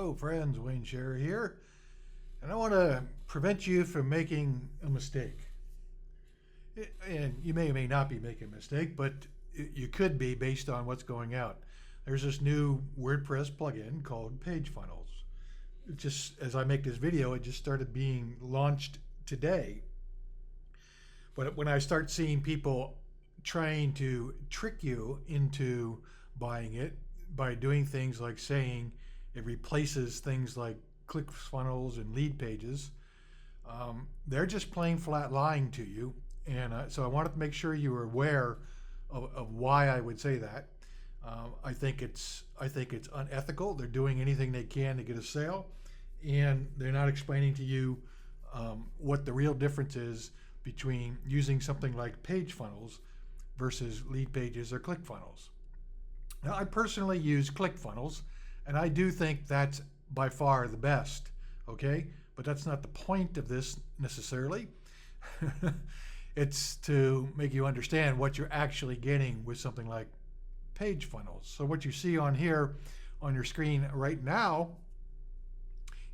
Hello friends, Wayne Scherer here, and I want to prevent you from making a mistake. And you may or may not be making a mistake, but you could be based on what's going out. There's this new WordPress plugin called PageFunnels. It just, as I make this video, it just started being launched today. But when I start seeing people trying to trick you into buying it by doing things like saying it replaces things like ClickFunnels and lead pages, they're just plain flat lying to you. And so I wanted to make sure you were aware of why I would say that. I think it's unethical. They're doing anything they can to get a sale, and they're not explaining to you what the real difference is between using something like PageFunnels versus lead pages or ClickFunnels. Now, I personally use ClickFunnels, and I do think that's by far the best, okay? But that's not the point of this necessarily. It's to make you understand what you're actually getting with something like PageFunnels. So what you see on here on your screen right now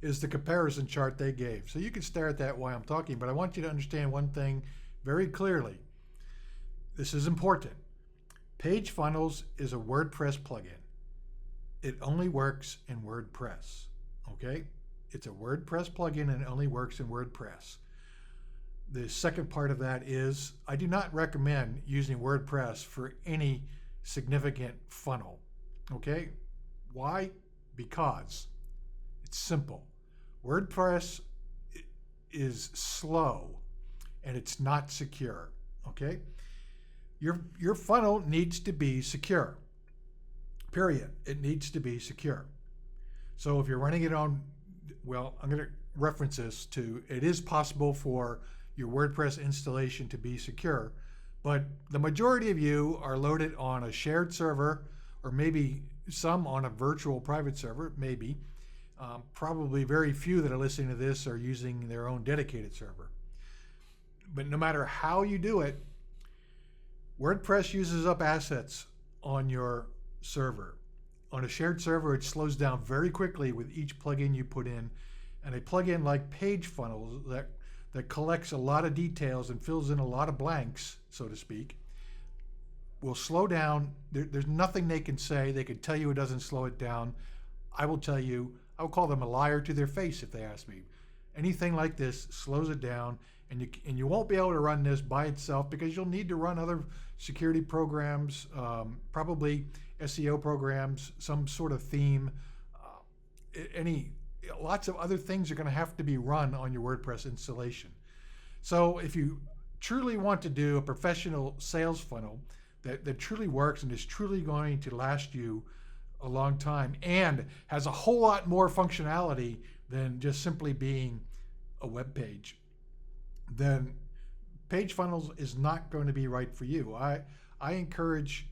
is the comparison chart they gave. So you can stare at that while I'm talking, but I want you to understand one thing very clearly. This is important. PageFunnels is a WordPress plugin. It only works in WordPress, okay? It's a WordPress plugin and it only works in WordPress. The second part of that is I do not recommend using WordPress for any significant funnel, okay? Why? Because it's simple. WordPress is slow and it's not secure, okay? Your funnel needs to be secure, period. It needs to be secure. So if you're running it on, well, I'm going to reference this to, it is possible for your WordPress installation to be secure, but the majority of you are loaded on a shared server, or maybe some on a virtual private server, maybe. Probably very few that are listening to this are using their own dedicated server. But no matter how you do it, WordPress uses up assets on your server. On a shared server, it slows down very quickly with each plugin you put in. And a plugin like PageFunnels that collects a lot of details and fills in a lot of blanks, so to speak, will slow down. There's nothing they can say. They can tell you it doesn't slow it down. I will tell you, I will call them a liar to their face if they ask me. Anything like this slows it down, and you won't be able to run this by itself because you'll need to run other security programs, probably SEO programs, some sort of theme, lots of other things are going to have to be run on your WordPress installation. So if you truly want to do a professional sales funnel that truly works and is truly going to last you a long time and has a whole lot more functionality than just simply being a web page, then PageFunnels is not going to be right for you. I encourage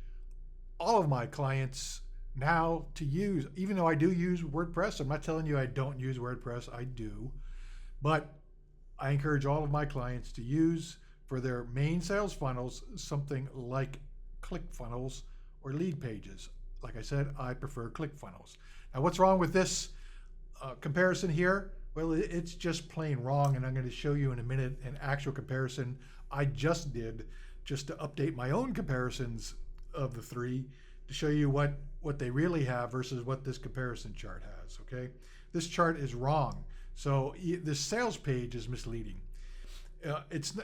all of my clients now to use, even though I do use WordPress, I'm not telling you I don't use WordPress, I do, but I encourage all of my clients to use for their main sales funnels something like ClickFunnels or lead pages. Like I said, I prefer ClickFunnels. Now, what's wrong with this comparison here? Well, it's just plain wrong, and I'm going to show you in a minute an actual comparison I just did just to update my own comparisons of the three to show you what they really have versus what this comparison chart has, okay? This chart is wrong. So this sales page is misleading. It's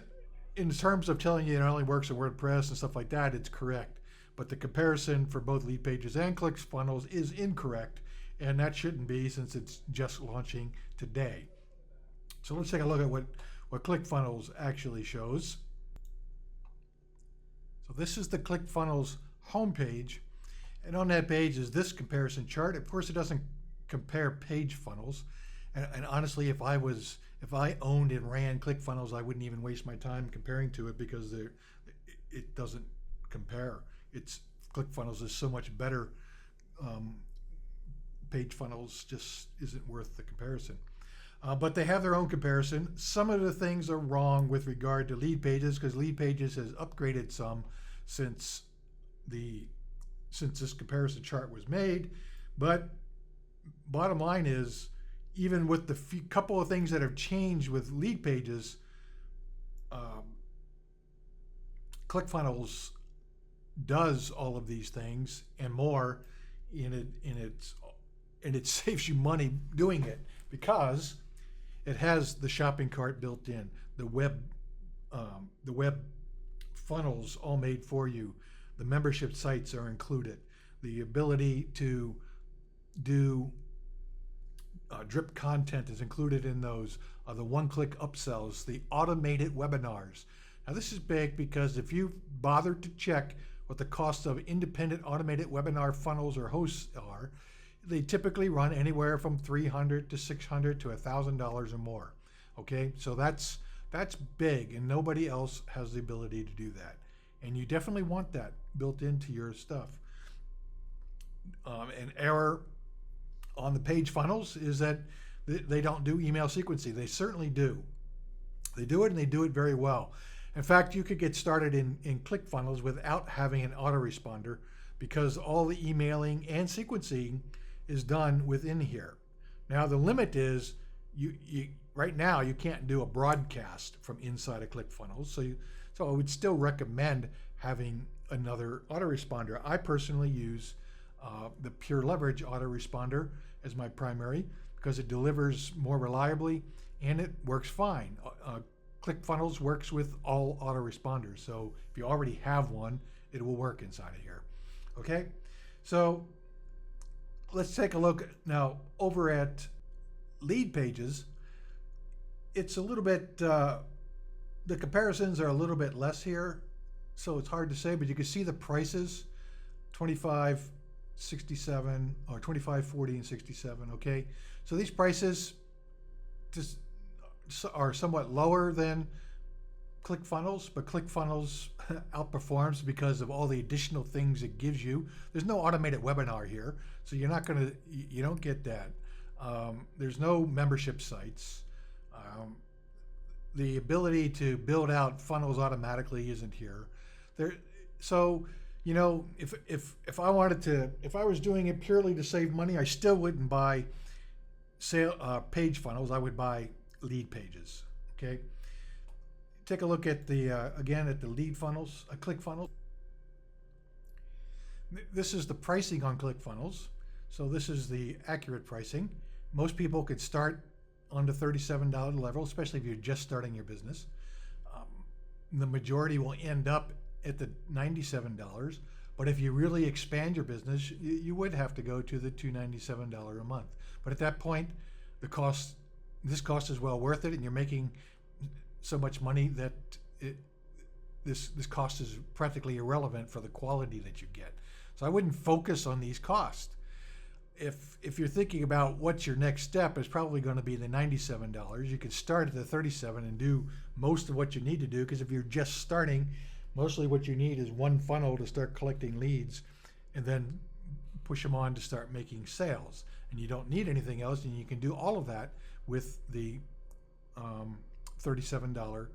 in terms of telling you it only works in WordPress and stuff like that, it's correct. But the comparison for both lead pages and ClickFunnels is incorrect, and that shouldn't be since it's just launching today. So let's take a look at what ClickFunnels actually shows. So this is the ClickFunnels homepage, and on that page is this comparison chart. Of course, it doesn't compare PageFunnels, and honestly, if I owned and ran ClickFunnels, I wouldn't even waste my time comparing to it because it doesn't compare. ClickFunnels is so much better. PageFunnels just isn't worth the comparison. But they have their own comparison. Some of the things are wrong with regard to lead pages because lead pages has upgraded some since this comparison chart was made, but bottom line is, even with the couple of things that have changed with lead pages, um, ClickFunnels does all of these things and more, and it saves you money doing it because it has the shopping cart built in, the web funnels all made for you, the membership sites are included, the ability to do drip content is included in those, the one-click upsells, the automated webinars. Now this is big because if you bothered to check what the cost of independent automated webinar funnels or hosts are, they typically run anywhere from $300 to $600 to $1,000 or more. Okay, so that's big, and nobody else has the ability to do that. And you definitely want that built into your stuff. An error on the PageFunnels is that they don't do email sequencing. They certainly do. They do it, and they do it very well. In fact, you could get started in ClickFunnels without having an autoresponder because all the emailing and sequencing is done within here. Now the limit is you right now you can't do a broadcast from inside of ClickFunnels, so I would still recommend having another autoresponder. I personally use the Pure Leverage autoresponder as my primary because it delivers more reliably and it works fine. ClickFunnels works with all autoresponders, so if you already have one, it will work inside of here. Okay, so let's take a look now over at lead pages. It's a little bit, the comparisons are a little bit less here, so it's hard to say, but you can see the prices, 25, 67, or 25, 40, and 67, okay? So these prices just are somewhat lower than ClickFunnels, but ClickFunnels outperforms because of all the additional things it gives you. There's no automated webinar here, so you don't get that. There's no membership sites. The ability to build out funnels automatically isn't here. So if I wanted to, if I was doing it purely to save money, I still wouldn't buy PageFunnels. I would buy lead pages. Okay. Take a look at the again at the lead funnels, ClickFunnels. This is the pricing on ClickFunnels. So this is the accurate pricing. Most people could start on the $37 level, especially if you're just starting your business. The majority will end up at the $97. But if you really expand your business, you would have to go to the $297 a month. But at that point, this cost is well worth it, and you're making so much money that this cost is practically irrelevant for the quality that you get. So I wouldn't focus on these costs. If you're thinking about what's your next step, it's probably going to be the $97. You could start at the $37 and do most of what you need to do, because if you're just starting, mostly what you need is one funnel to start collecting leads and then push them on to start making sales. And you don't need anything else, and you can do all of that with the $37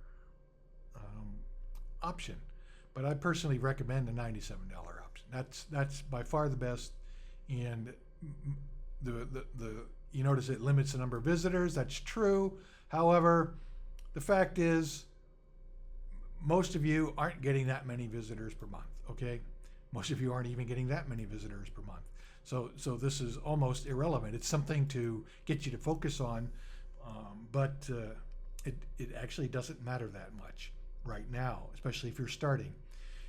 option. But I personally recommend the $97 option. That's by far the best, and the you notice it limits the number of visitors. That's true. However, the fact is, most of you aren't getting that many visitors per month. Okay, most of you aren't even getting that many visitors per month. So this is almost irrelevant. It's something to get you to focus on, but it actually doesn't matter that much right now, especially if you're starting.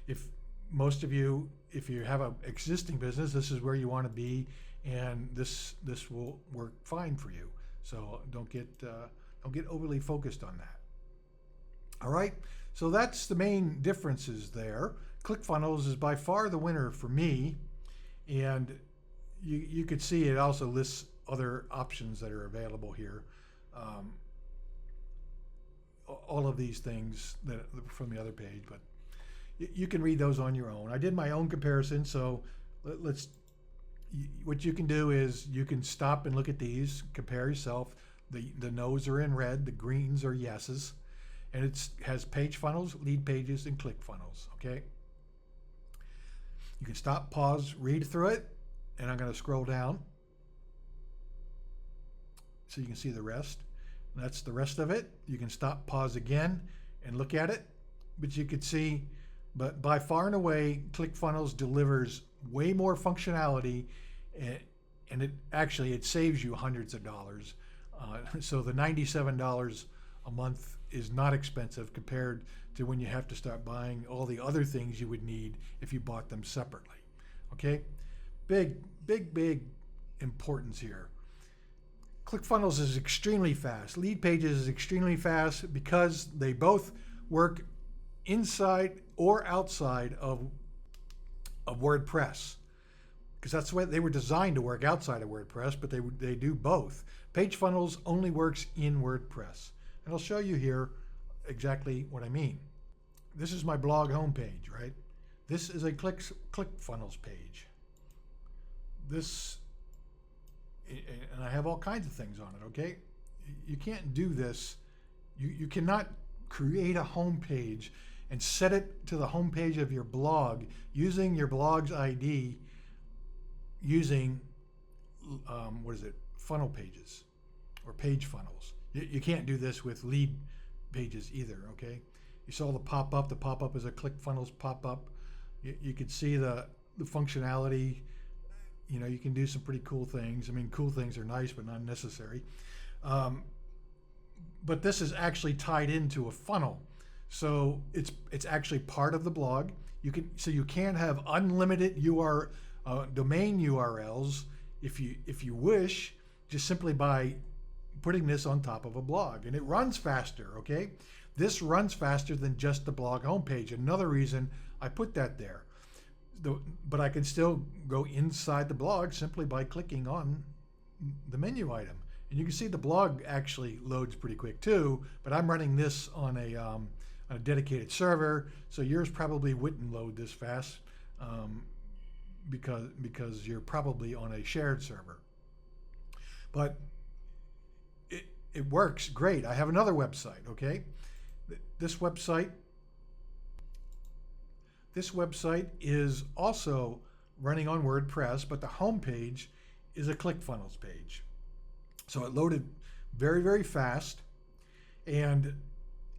If most of you, if you have an existing business, this is where you want to be, and this will work fine for you. So don't get overly focused on that. All right, so that's the main differences there. ClickFunnels is by far the winner for me, and you could see it also lists other options that are available here. All of these things that from the other page, but you can read those on your own. I did my own comparison, so what you can do is you can stop and look at these, compare yourself. The no's are in red, the greens are yeses, and it has PageFunnels, lead pages, and ClickFunnels. Okay. You can stop, pause, read through it, and I'm going to scroll down. so you can see the rest. That's the rest of it. You can stop, pause again, and look at it. But you could see, but by far and away, ClickFunnels delivers way more functionality, and it saves you hundreds of dollars. So the $97 a month is not expensive compared to when you have to start buying all the other things you would need if you bought them separately. Okay, big importance here. ClickFunnels is extremely fast. Lead Pages is extremely fast because they both work inside or outside of WordPress. Because that's the way they were designed to work outside of WordPress, but they do both. PageFunnels only works in WordPress. And I'll show you here exactly what I mean. This is my blog homepage, right? This is a ClickFunnels page. And I have all kinds of things on it, okay? You can't do this. You cannot create a homepage and set it to the homepage of your blog using your blog's ID using, funnel pages or PageFunnels. You can't do this with lead pages either, okay? You saw the pop-up. The pop-up is a ClickFunnels pop-up. You can see the functionality. You know, you can do some pretty cool things. I mean, cool things are nice, but not necessary. But this is actually tied into a funnel. So it's actually part of the blog. You can have unlimited domain URLs if you wish, just simply by putting this on top of a blog, and it runs faster. Okay, this runs faster than just the blog homepage. Another reason I put that there. But I can still go inside the blog simply by clicking on the menu item, and you can see the blog actually loads pretty quick too. But I'm running this on a dedicated server, so yours probably wouldn't load this fast because you're probably on a shared server. But it works great. I have another website. Okay, this website is also running on WordPress, but the home page is a ClickFunnels page. So it loaded very fast, and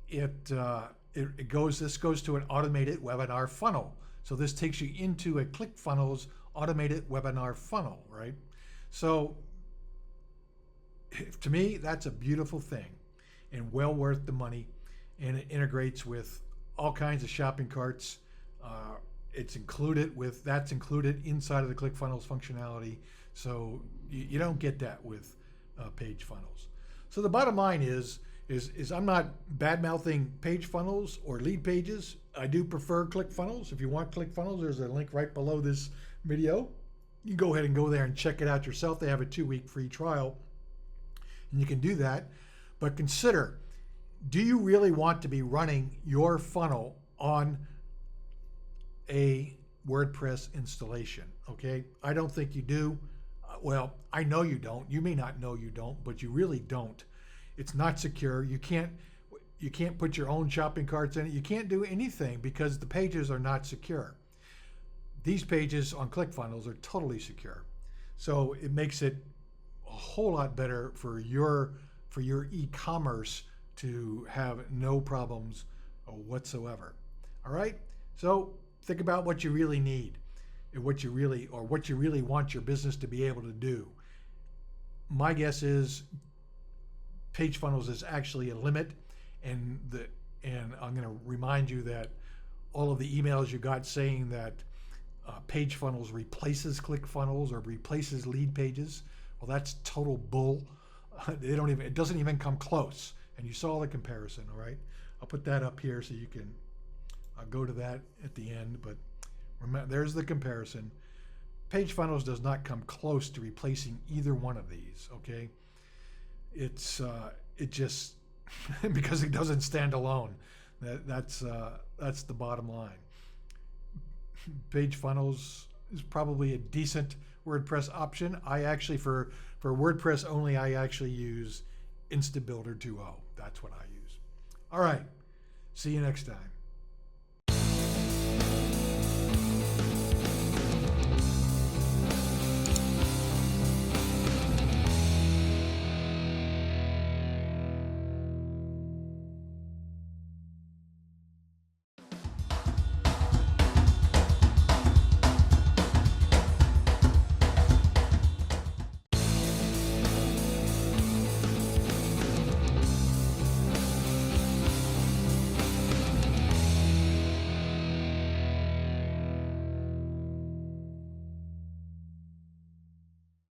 this goes to an automated webinar funnel. So this takes you into a ClickFunnels automated webinar funnel, right? So to me, that's a beautiful thing and well worth the money, and it integrates with all kinds of shopping carts. That's included inside of the ClickFunnels functionality. So you don't get that with PageFunnels. So the bottom line is I'm not bad-mouthing PageFunnels or Lead Pages. I do prefer ClickFunnels. If you want ClickFunnels, there's a link right below this video. You can go ahead and go there and check it out yourself. They have a 2-week free trial, and you can do that. But consider, do you really want to be running your funnel on a WordPress installation? Okay, I don't think you do. Well, I know you don't. You may not know you don't, but you really don't. It's not secure. You can't put your own shopping carts in it. You can't do anything because the pages are not secure. These pages on ClickFunnels are totally secure. So it makes it a whole lot better for your e-commerce to have no problems whatsoever. All right? So think about what you really need and what you really want your business to be able to do. My guess is PageFunnels is actually a limit, and I'm going to remind you that all of the emails you got saying that PageFunnels replaces ClickFunnels or replaces Lead Pages, well, that's total bull. It doesn't even come close. And you saw the comparison, all right? I'll put that up here so you can go to that at the end. But remember, there's the comparison. PageFunnels does not come close to replacing either one of these, okay? It just because it doesn't stand alone. That's the bottom line. PageFunnels is probably a decent WordPress option. I actually, for WordPress only, I actually use InstaBuilder 2.0. That's what I use. All right. See you next time.